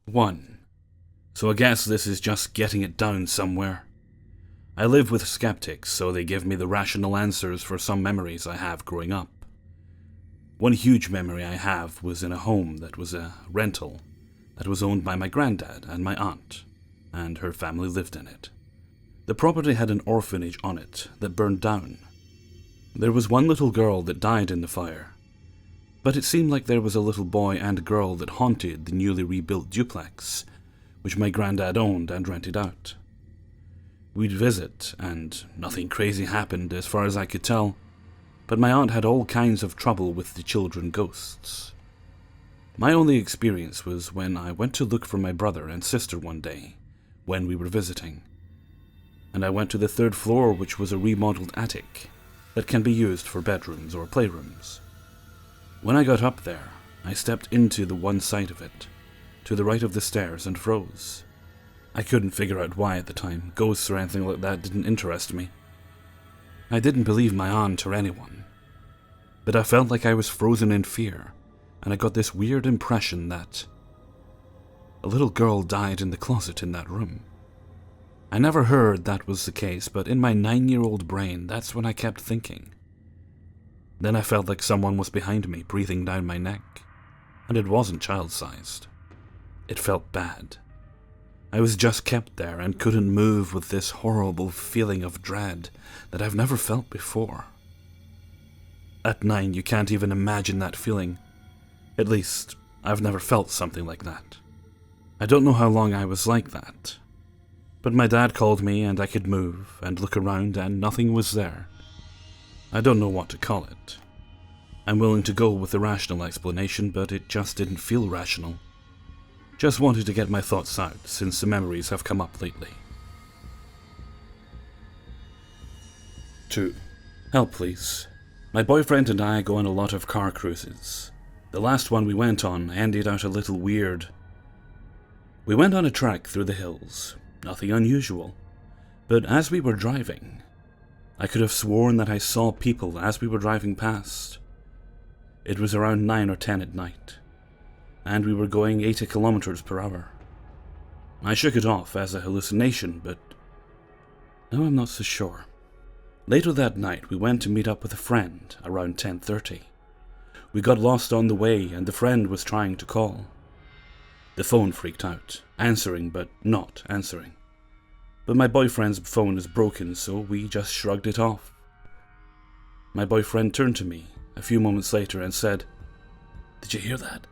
1. So I guess this is just getting it down somewhere. I live with skeptics, so they give me the rational answers for some memories I have growing up. One huge memory I have was in a home that was a rental that was owned by my granddad and my aunt, and her family lived in it. The property had an orphanage on it that burned down. There was one little girl that died in the fire, but it seemed like there was a little boy and girl that haunted the newly rebuilt duplex, which my granddad owned and rented out. We'd visit, and nothing crazy happened as far as I could tell, but my aunt had all kinds of trouble with the children ghosts. My only experience was when I went to look for my brother and sister one day, when we were visiting, and I went to the 3rd floor, which was a remodeled attic that can be used for bedrooms or playrooms. When I got up there, I stepped into the one side of it, to the right of the stairs, and froze. I couldn't figure out why at the time. Ghosts or anything like that didn't interest me. I didn't believe my aunt or anyone, but I felt like I was frozen in fear, and I got this weird impression that a little girl died in the closet in that room. I never heard that was the case, but in my 9-year-old brain, that's what I kept thinking. Then I felt like someone was behind me, breathing down my neck, and it wasn't child-sized. It felt bad. I was just kept there and couldn't move with this horrible feeling of dread that I've never felt before. At 9, you can't even imagine that feeling. At least, I've never felt something like that. I don't know how long I was like that, but my dad called me and I could move and look around and nothing was there. I don't know what to call it. I'm willing to go with the rational explanation, but it just didn't feel rational. Just wanted to get my thoughts out, since the memories have come up lately. 2. Help, please. My boyfriend and I go on a lot of car cruises. The last one we went on ended out a little weird. We went on a trek through the hills, nothing unusual, but as we were driving, I could have sworn that I saw people as we were driving past. It was around 9 or 10 at night, and we were going 80 kilometers per hour. I shook it off as a hallucination, but now I'm not so sure. Later that night, we went to meet up with a friend around 10:30. We got lost on the way, and the friend was trying to call. The phone freaked out, answering but not answering. But my boyfriend's phone is broken, so we just shrugged it off. My boyfriend turned to me a few moments later and said, "Did you hear that?"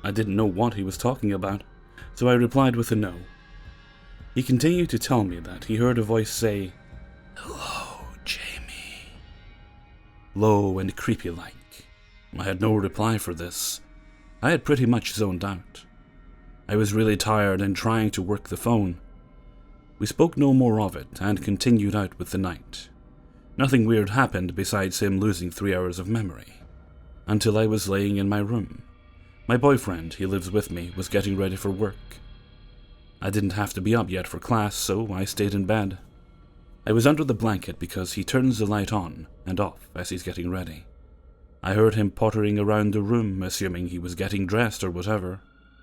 I didn't know what he was talking about, so I replied with a no. He continued to tell me that he heard a voice say, "Hello, Jamie." Low and creepy-like. I had no reply for this. I had pretty much zoned out. I was really tired and trying to work the phone. We spoke no more of it and continued out with the night. Nothing weird happened besides him losing 3 hours of memory, until I was laying in my room. My boyfriend, he lives with me, was getting ready for work. I didn't have to be up yet for class, so I stayed in bed. I was under the blanket because he turns the light on and off as he's getting ready. I heard him pottering around the room, assuming he was getting dressed or whatever.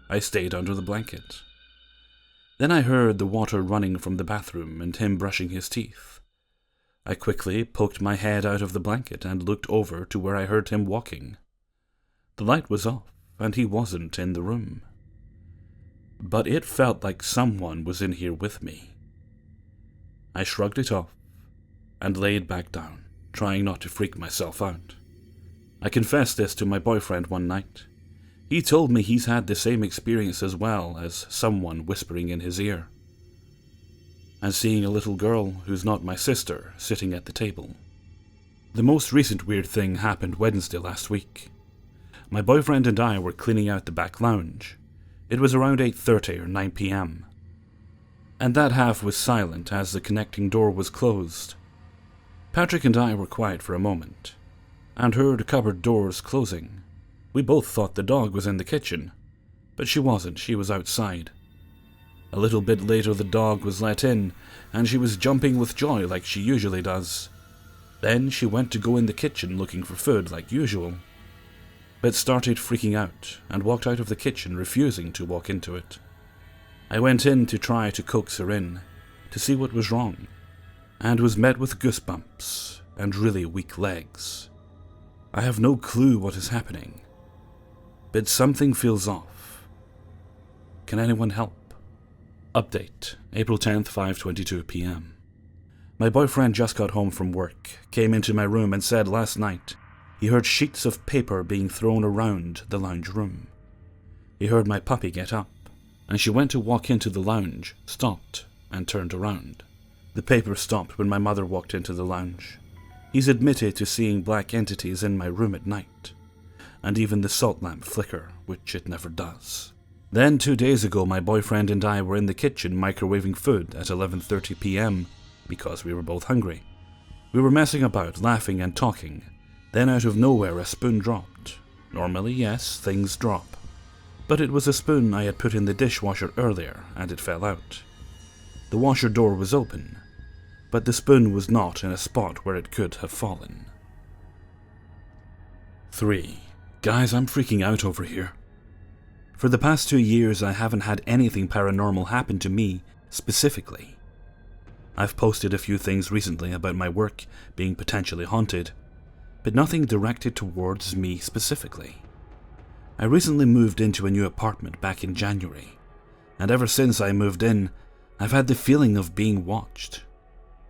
I stayed under the blanket. Then I heard the water running from the bathroom and him brushing his teeth. I quickly poked my head out of the blanket and looked over to where I heard him walking. The light was off, and he wasn't in the room. But it felt like someone was in here with me. I shrugged it off and laid back down, trying not to freak myself out. I confessed this to my boyfriend one night. He told me he's had the same experience as well, as someone whispering in his ear, and seeing a little girl who's not my sister sitting at the table. The most recent weird thing happened Wednesday last week. My boyfriend and I were cleaning out the back lounge. It was around 8:30 or 9 p.m. and that half was silent as the connecting door was closed. Patrick and I were quiet for a moment, and heard cupboard doors closing. We both thought the dog was in the kitchen, but she wasn't, she was outside. A little bit later the dog was let in, and she was jumping with joy like she usually does. Then she went to go in the kitchen looking for food like usual. but started freaking out and walked out of the kitchen, refusing to walk into it. I went in to try to coax her in, to see what was wrong, and was met with goosebumps and really weak legs. I have no clue what is happening, but something feels off. Can anyone help? Update, April 10th, 5:22 p.m. My boyfriend just got home from work, came into my room and said last night he heard sheets of paper being thrown around the lounge room. He heard my puppy get up, and she went to walk into the lounge, stopped, and turned around. The paper stopped when my mother walked into the lounge. He's admitted to seeing black entities in my room at night, and even the salt lamp flicker, which it never does. Then 2 days ago, my boyfriend and I were in the kitchen microwaving food at 11:30 p.m. because we were both hungry. We were messing about, laughing and talking. Then out of nowhere a spoon dropped. Normally, yes, things drop. But it was a spoon I had put in the dishwasher earlier, and it fell out. The washer door was open, but the spoon was not in a spot where it could have fallen. 3. Guys, I'm freaking out over here. For the past 2 years, I haven't had anything paranormal happen to me specifically. I've posted a few things recently about my work being potentially haunted, but nothing directed towards me specifically. I recently moved into a new apartment back in January, and ever since I moved in, I've had the feeling of being watched.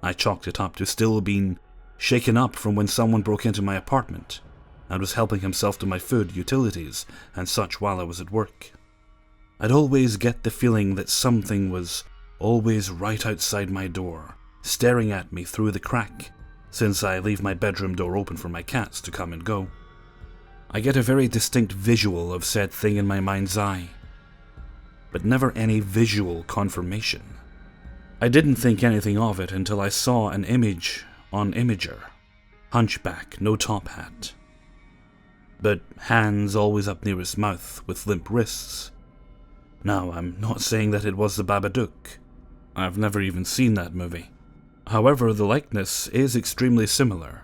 I chalked it up to still being shaken up from when someone broke into my apartment and was helping himself to my food, utilities, and such while I was at work. I'd always get the feeling that something was always right outside my door, staring at me through the crack, since I leave my bedroom door open for my cats to come and go. I get a very distinct visual of said thing in my mind's eye, but never any visual confirmation. I didn't think anything of it until I saw an image on Imager. Hunchback, no top hat, but hands always up near his mouth with limp wrists. Now, I'm not saying that it was the Babadook. I've never even seen that movie. However, the likeness is extremely similar,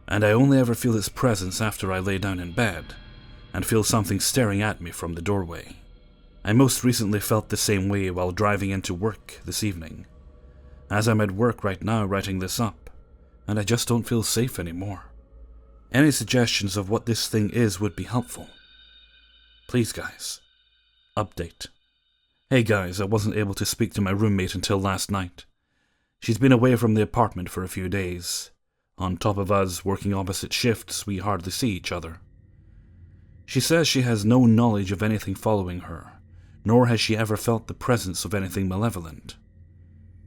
and I only ever feel its presence after I lay down in bed and feel something staring at me from the doorway. I most recently felt the same way while driving into work this evening, as I'm at work right now writing this up, and I just don't feel safe anymore. Any suggestions of what this thing is would be helpful. Please, guys. Update. Hey guys, I wasn't able to speak to my roommate until last night. She's been away from the apartment for a few days. On top of us working opposite shifts, we hardly see each other. She says she has no knowledge of anything following her, nor has she ever felt the presence of anything malevolent.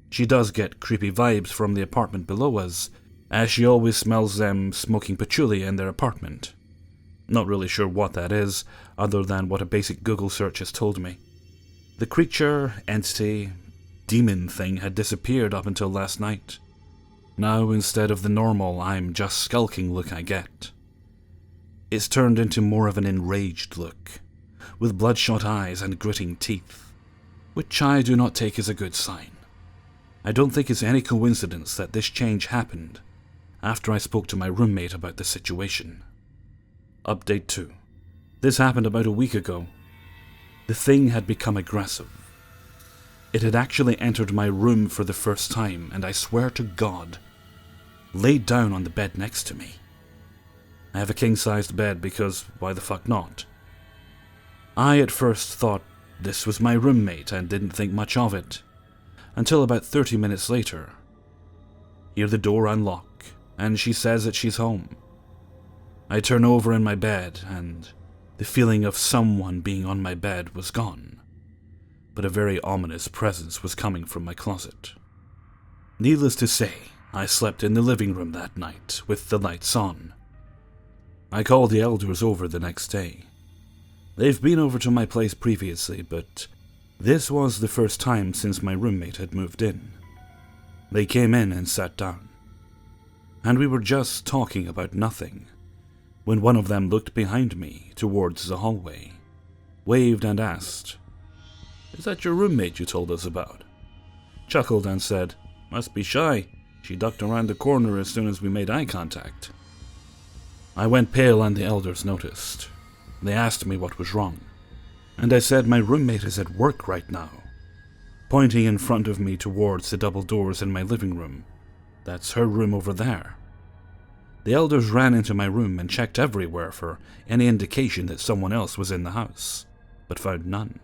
She does get creepy vibes from the apartment below us, as she always smells them smoking patchouli in their apartment. Not really sure what that is, other than what a basic Google search has told me. The creature, entity, demon thing had disappeared up until last night. Now, instead of the normal I'm just skulking look I get, it's turned into more of an enraged look, with bloodshot eyes and gritting teeth, which I do not take as a good sign. I don't think it's any coincidence that this change happened after I spoke to my roommate about the situation. Update 2. This happened about a week ago. The thing had become aggressive. It had actually entered my room for the first time, and I swear to God, laid down on the bed next to me. I have a king-sized bed because why the fuck not? I at first thought this was my roommate and didn't think much of it, until about 30 minutes later. Hear the door unlock, and she says that she's home. I turn over in my bed, and the feeling of someone being on my bed was gone, but a very ominous presence was coming from my closet. Needless to say, I slept in the living room that night with the lights on. I called the elders over the next day. They've been over to my place previously, but this was the first time since my roommate had moved in. They came in and sat down, and we were just talking about nothing, when one of them looked behind me towards the hallway, waved and asked, "Is that your roommate you told us about?" Chuckled and said, "Must be shy. She ducked around the corner as soon as we made eye contact." I went pale and the elders noticed. They asked me what was wrong, and I said my roommate is at work right now, pointing in front of me towards the double doors in my living room. That's her room over there. The elders ran into my room and checked everywhere for any indication that someone else was in the house, but found none.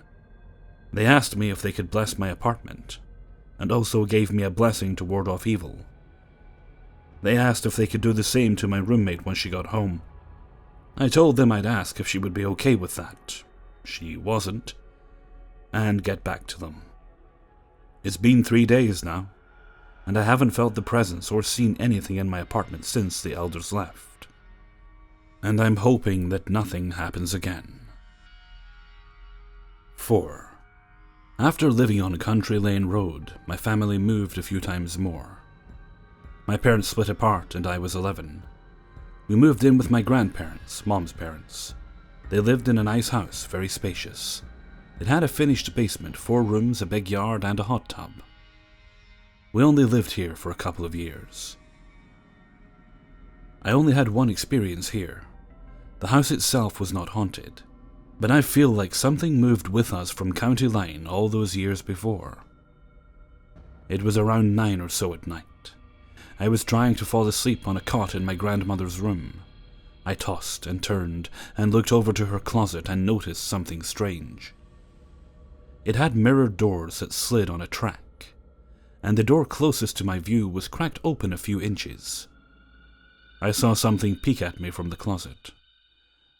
They asked me if they could bless my apartment, and also gave me a blessing to ward off evil. They asked if they could do the same to my roommate when she got home. I told them I'd ask if she would be okay with that. She wasn't, and get back to them. It's been 3 days now, and I haven't felt the presence or seen anything in my apartment since the elders left. And I'm hoping that nothing happens again. 4. After living on Country Lane Road, my family moved a few times more. My parents split apart and I was 11. We moved in with my grandparents, Mom's parents. They lived in a nice house, very spacious. It had a finished basement, 4 rooms, a big yard, and a hot tub. We only lived here for a couple of years. I only had one experience here. The house itself was not haunted, but I feel like something moved with us from County Line all those years before. It was around 9 or so at night. I was trying to fall asleep on a cot in my grandmother's room. I tossed and turned and looked over to her closet and noticed something strange. It had mirrored doors that slid on a track, and the door closest to my view was cracked open a few inches. I saw something peek at me from the closet.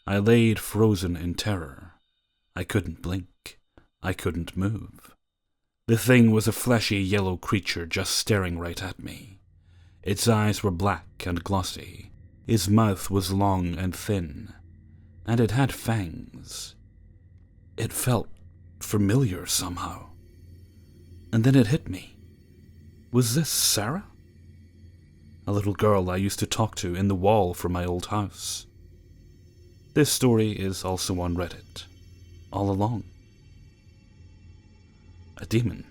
I laid frozen in terror. I couldn't blink. I couldn't move. The thing was a fleshy yellow creature just staring right at me. Its eyes were black and glossy. Its mouth was long and thin, and it had fangs. It felt familiar somehow. And then it hit me. Was this Sarah? A little girl I used to talk to in the wall from my old house. This story is also on Reddit, all along. A demon.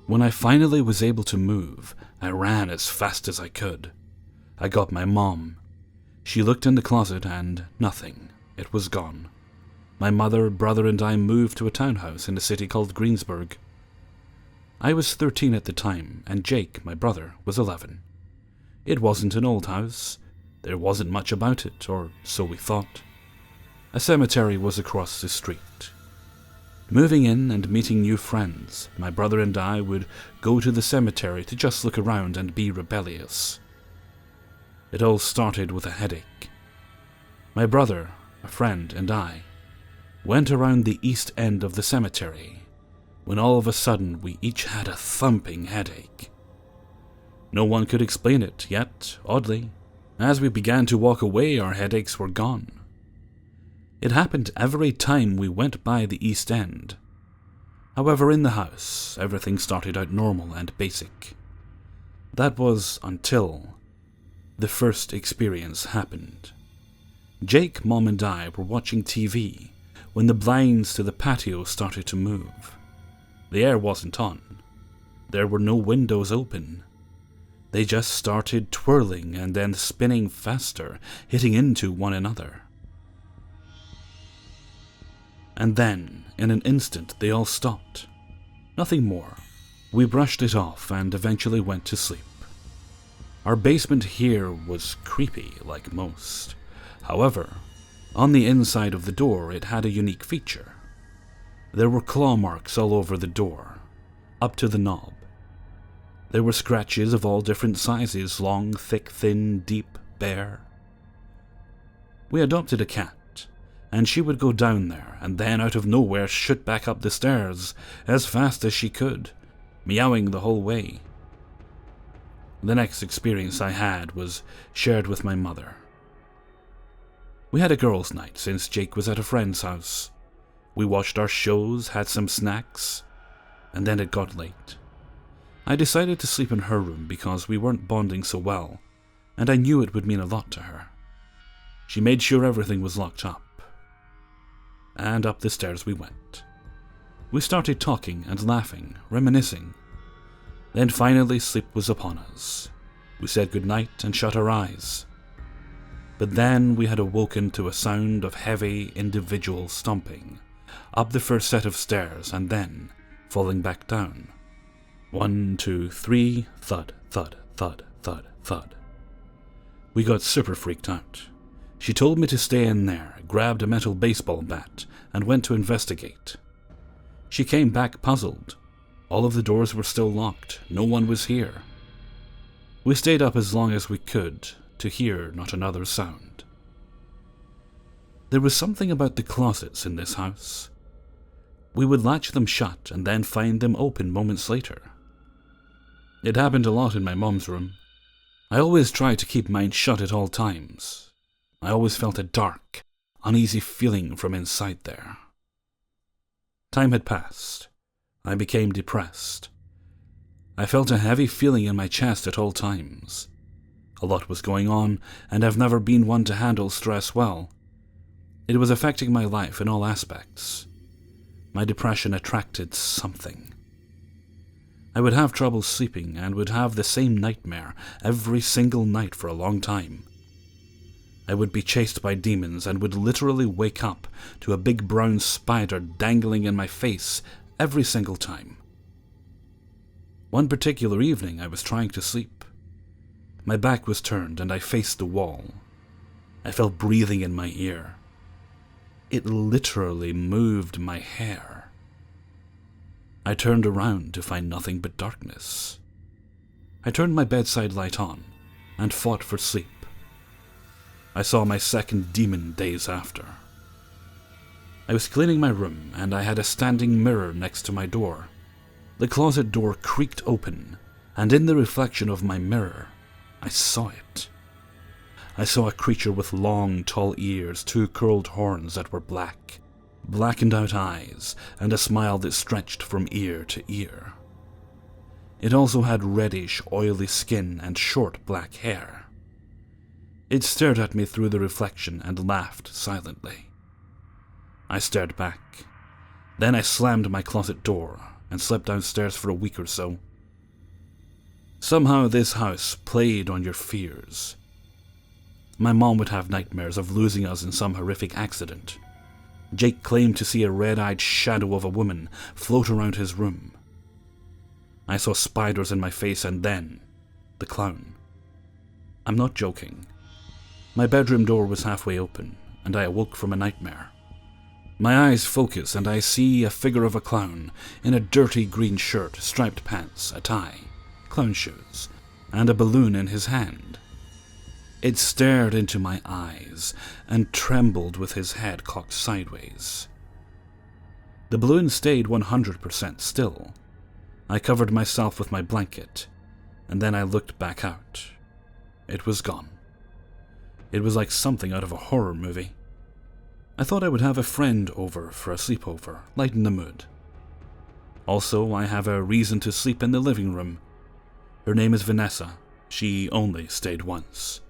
When I finally was able to move, I ran as fast as I could. I got my mom. She looked in the closet and nothing. It was gone. My mother, brother, and I moved to a townhouse in a city called Greensburg. I was 13 at the time, and Jake, my brother, was 11. It wasn't an old house. There wasn't much about it, or so we thought. A cemetery was across the street. Moving in and meeting new friends, my brother and I would go to the cemetery to just look around and be rebellious. It all started with a headache. My brother, a friend, and I went around the east end of the cemetery when all of a sudden we each had a thumping headache. No one could explain it, yet, oddly, as we began to walk away, our headaches were gone. It happened every time we went by the east end. However, in the house, everything started out normal and basic. That was until the first experience happened. Jake, Mom, and I were watching TV when the blinds to the patio started to move. The air wasn't on. There were no windows open. They just started twirling and then spinning faster, hitting into one another. And then, in an instant, they all stopped. Nothing more. We brushed it off and eventually went to sleep. Our basement here was creepy, like most. However, on the inside of the door, it had a unique feature. There were claw marks all over the door, up to the knob. There were scratches of all different sizes, long, thick, thin, deep, bare. We adopted a cat, and she would go down there, and then out of nowhere shoot back up the stairs as fast as she could, meowing the whole way. The next experience I had was shared with my mother. We had a girls' night since Jake was at a friend's house. We watched our shows, had some snacks, and then it got late. I decided to sleep in her room because we weren't bonding so well, and I knew it would mean a lot to her. She made sure everything was locked up. And up the stairs we went. We started talking and laughing, reminiscing. Then finally sleep was upon us. We said goodnight and shut our eyes. But then we had awoken to a sound of heavy individual stomping, up the first set of stairs and then falling back down. 1, 2, 3, thud, thud, thud, thud, thud. We got super freaked out. She told me to stay in there, grabbed a metal baseball bat, and went to investigate. She came back puzzled. All of the doors were still locked. No one was here. We stayed up as long as we could to hear not another sound. There was something about the closets in this house. We would latch them shut and then find them open moments later. It happened a lot in my mom's room. I always tried to keep mine shut at all times. I always felt a dark, uneasy feeling from inside there. Time had passed. I became depressed. I felt a heavy feeling in my chest at all times. A lot was going on, and I've never been one to handle stress well. It was affecting my life in all aspects. My depression attracted something. I would have trouble sleeping and would have the same nightmare every single night for a long time. I would be chased by demons and would literally wake up to a big brown spider dangling in my face every single time. One particular evening I was trying to sleep. My back was turned and I faced the wall. I felt breathing in my ear. It literally moved my hair. I turned around to find nothing but darkness. I turned my bedside light on and fought for sleep. I saw my second demon days after. I was cleaning my room and I had a standing mirror next to my door. The closet door creaked open, and in the reflection of my mirror, I saw it. I saw a creature with long, tall ears, 2 curled horns that were black, blackened out eyes, and a smile that stretched from ear to ear. It also had reddish, oily skin and short black hair. It stared at me through the reflection and laughed silently. I stared back. Then I slammed my closet door and slept downstairs for a week or so. Somehow this house played on your fears. My mom would have nightmares of losing us in some horrific accident. Jake claimed to see a red-eyed shadow of a woman float around his room. I saw spiders in my face and then the clown. I'm not joking. My bedroom door was halfway open, and I awoke from a nightmare. My eyes focus, and I see a figure of a clown in a dirty green shirt, striped pants, a tie, clown shoes, and a balloon in his hand. It stared into my eyes and trembled with his head cocked sideways. The balloon stayed 100% still. I covered myself with my blanket, and then I looked back out. It was gone. It was like something out of a horror movie. I thought I would have a friend over for a sleepover, lighten the mood. Also, I have a reason to sleep in the living room. Her name is Vanessa. She only stayed once.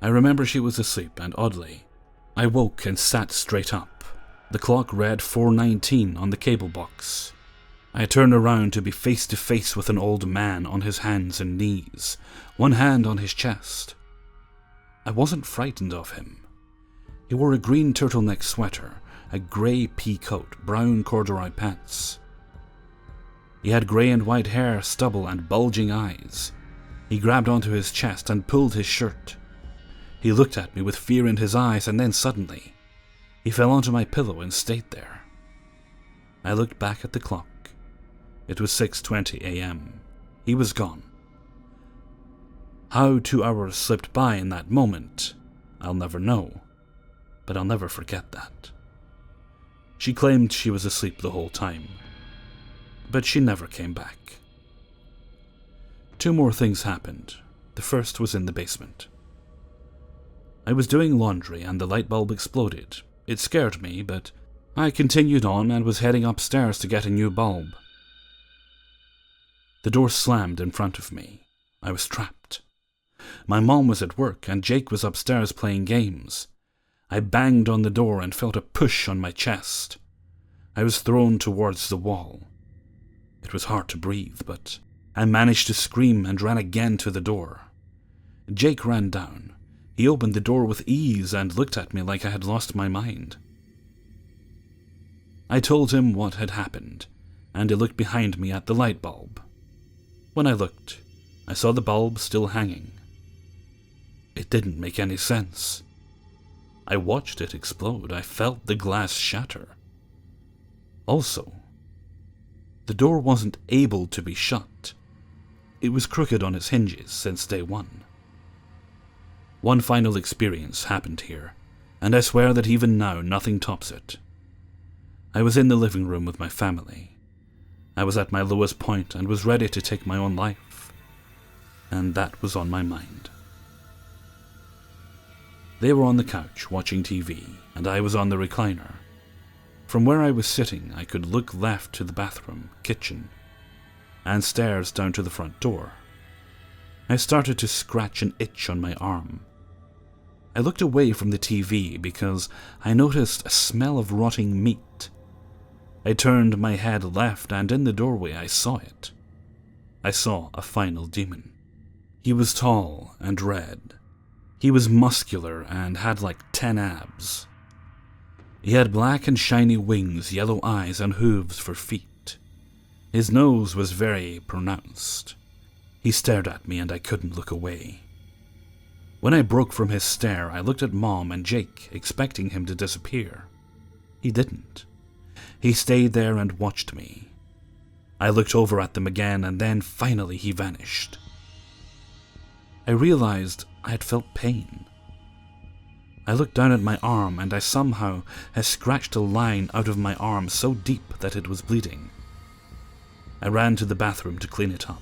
I remember she was asleep, and oddly, I woke and sat straight up. The clock read 4:19 on the cable box. I turned around to be face to face with an old man on his hands and knees, one hand on his chest. I wasn't frightened of him. He wore a green turtleneck sweater, a grey pea coat, brown corduroy pants. He had grey and white hair, stubble, and bulging eyes. He grabbed onto his chest and pulled his shirt. He looked at me with fear in his eyes, and then suddenly, he fell onto my pillow and stayed there. I looked back at the clock. It was 6:20 a.m. He was gone. How 2 hours slipped by in that moment, I'll never know, but I'll never forget that. She claimed she was asleep the whole time, but she never came back. 2 more things happened. The first was in the basement. I was doing laundry and the light bulb exploded. It scared me, but I continued on and was heading upstairs to get a new bulb. The door slammed in front of me. I was trapped. My mom was at work and Jake was upstairs playing games. I banged on the door and felt a push on my chest. I was thrown towards the wall. It was hard to breathe, but I managed to scream and ran again to the door. Jake ran down. He opened the door with ease and looked at me like I had lost my mind. I told him what had happened, and he looked behind me at the light bulb. When I looked, I saw the bulb still hanging. It didn't make any sense. I watched it explode. I felt the glass shatter. Also, the door wasn't able to be shut. It was crooked on its hinges since day one. One final experience happened here, and I swear that even now nothing tops it. I was in the living room with my family. I was at my lowest point and was ready to take my own life, and that was on my mind. They were on the couch watching TV, and I was on the recliner. From where I was sitting, I could look left to the bathroom, kitchen, and stairs down to the front door. I started to scratch an itch on my arm. I looked away from the TV because I noticed a smell of rotting meat. I turned my head left, and in the doorway I saw it. I saw a final demon. He was tall and red. He was muscular and had like 10 abs. He had black and shiny wings, yellow eyes, and hooves for feet. His nose was very pronounced. He stared at me and I couldn't look away. When I broke from his stare, I looked at Mom and Jake, expecting him to disappear. He didn't. He stayed there and watched me. I looked over at them again, and then finally he vanished. I realized I had felt pain. I looked down at my arm, and I somehow had scratched a line out of my arm so deep that it was bleeding. I ran to the bathroom to clean it up.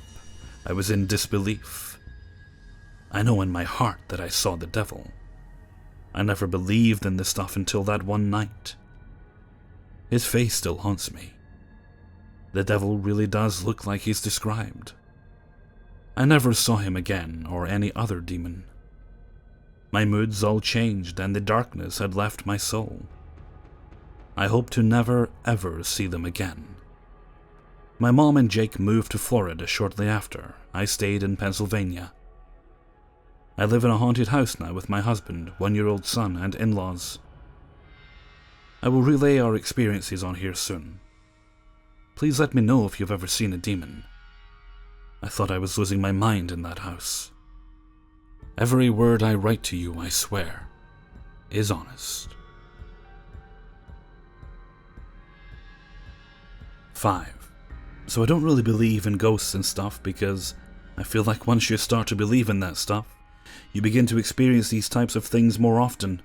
I was in disbelief. I know in my heart that I saw the devil. I never believed in this stuff until that one night. His face still haunts me. The devil really does look like he's described. I never saw him again, or any other demon. My moods all changed, and the darkness had left my soul. I hope to never, ever see them again. My mom and Jake moved to Florida shortly after. I stayed in Pennsylvania. I live in a haunted house now with my husband, 1-year-old son, and in-laws. I will relay our experiences on here soon. Please let me know if you've ever seen a demon. I thought I was losing my mind in that house. Every word I write to you, I swear, is honest. 5. So I don't really believe in ghosts and stuff because I feel like once you start to believe in that stuff, you begin to experience these types of things more often.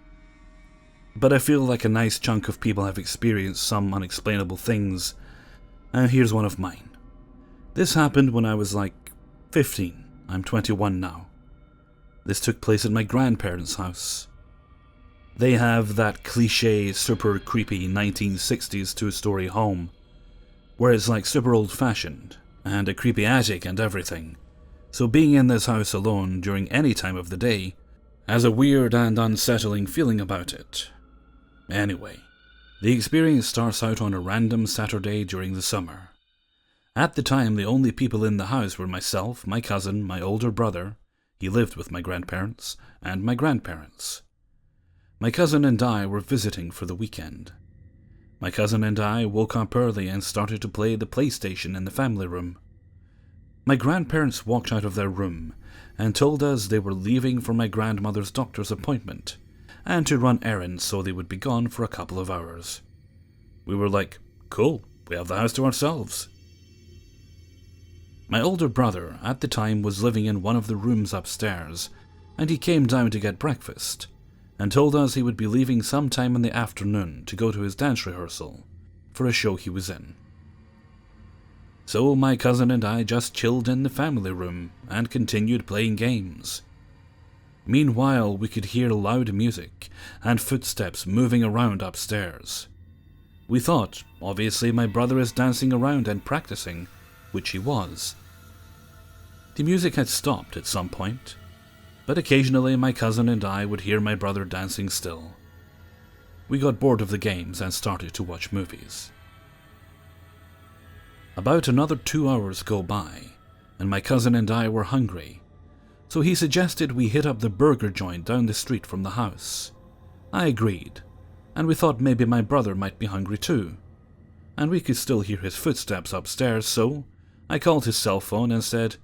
But I feel like a nice chunk of people have experienced some unexplainable things, and here's one of mine. This happened when I was like 15. I'm 21 now. This took place at my grandparents' house. They have that cliché, super creepy 1960s two-story home, where it's like super old-fashioned, and a creepy attic and everything. So being in this house alone during any time of the day has a weird and unsettling feeling about it. Anyway, the experience starts out on a random Saturday during the summer. At the time, the only people in the house were myself, my cousin, my older brother — he lived with my grandparents — and my grandparents. My cousin and I were visiting for the weekend. My cousin and I woke up early and started to play the PlayStation in the family room. My grandparents walked out of their room and told us they were leaving for my grandmother's doctor's appointment and to run errands, so they would be gone for a couple of hours. We were like, cool, we have the house to ourselves. My older brother at the time was living in one of the rooms upstairs, and he came down to get breakfast and told us he would be leaving sometime in the afternoon to go to his dance rehearsal for a show he was in. So my cousin and I just chilled in the family room and continued playing games. Meanwhile, we could hear loud music and footsteps moving around upstairs. We thought, obviously my brother is dancing around and practicing, which he was. The music had stopped at some point, but occasionally my cousin and I would hear my brother dancing still. We got bored of the games and started to watch movies. About another 2 hours go by, and my cousin and I were hungry, So he suggested we hit up the burger joint down the street from the house. I agreed, and we thought maybe my brother might be hungry too. And we could still hear his footsteps upstairs, so I called his cell phone and said,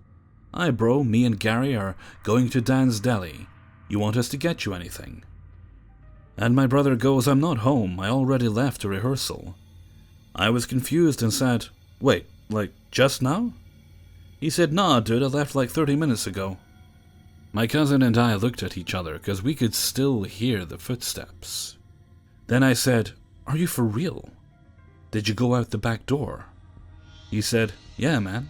"Hi bro, me and Gary are going to Dan's Deli. You want us to get you anything?" And my brother goes, "I'm not home, I already left a rehearsal." I was confused and said, "Wait, like just now?" He said, "Nah dude, I left like 30 minutes ago." My cousin and I looked at each other because we could still hear the footsteps. Then I said, "Are you for real? Did you go out the back door?" He said, "Yeah, man."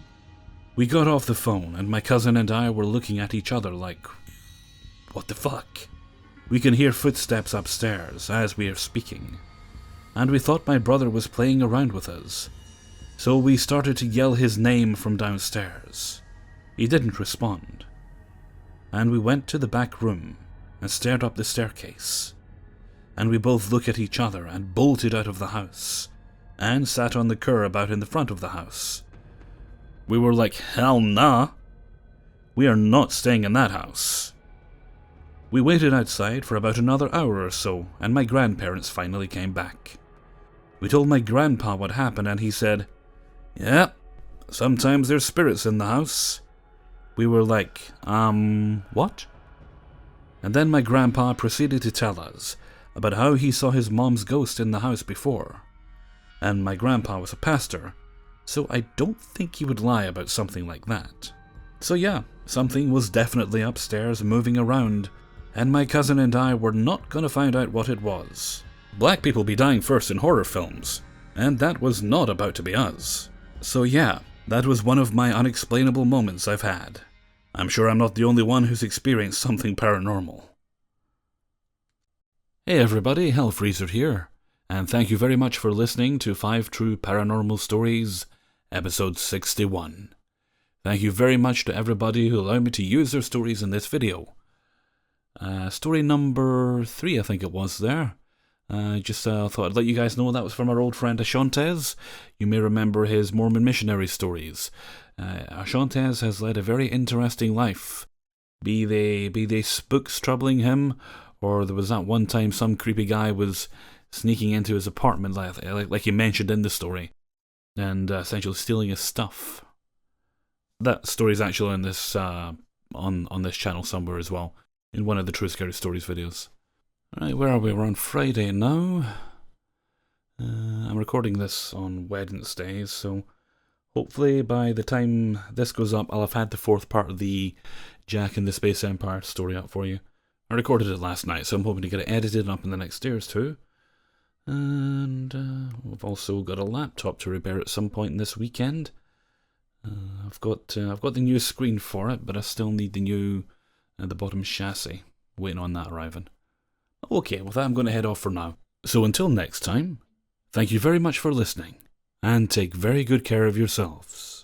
We got off the phone and my cousin and I were looking at each other like, what the fuck? We can hear footsteps upstairs as we are speaking. And we thought my brother was playing around with us. So we started to yell his name from downstairs. He didn't respond. And we went to the back room and stared up the staircase. And we both looked at each other and bolted out of the house and sat on the curb out in the front of the house. We were like, hell nah. We are not staying in that house. We waited outside for about another hour or so, and my grandparents finally came back. We told my grandpa what happened, and he said, "Yeah, sometimes there's spirits in the house." We were like, what? And then my grandpa proceeded to tell us about how he saw his mom's ghost in the house before. And my grandpa was a pastor, so I don't think he would lie about something like that. So yeah, something was definitely upstairs moving around, and my cousin and I were not gonna find out what it was. Black people be dying first in horror films, and that was not about to be us. So yeah, that was one of my unexplainable moments I've had. I'm sure I'm not the only one who's experienced something paranormal. Hey everybody, Hellfreezer here, and thank you very much for listening to 5 True Paranormal Stories, episode 61. Thank you very much to everybody who allowed me to use their stories in this video. Story number 3, I think it was there. Thought I'd let you guys know that was from our old friend Ashantes. You may remember his Mormon missionary stories. Ashantes has led a very interesting life. Be they spooks troubling him, or there was that one time some creepy guy was sneaking into his apartment, like he mentioned in the story, and essentially stealing his stuff. That story's actually in this on this channel somewhere as well, in one of the True Scary Stories videos. Right, where are we? We're on Friday now. I'm recording this on Wednesday, so hopefully by the time this goes up, I'll have had the 4th part of the Jack and the Space Empire story up for you. I recorded it last night, so I'm hoping to get it edited up in the next day or two. And we've also got a laptop to repair at some point this weekend. I've got the new screen for it, but I still need the new the bottom chassis. Waiting on that arriving. Okay, with that I'm going to head off for now. So until next time, thank you very much for listening, and take very good care of yourselves.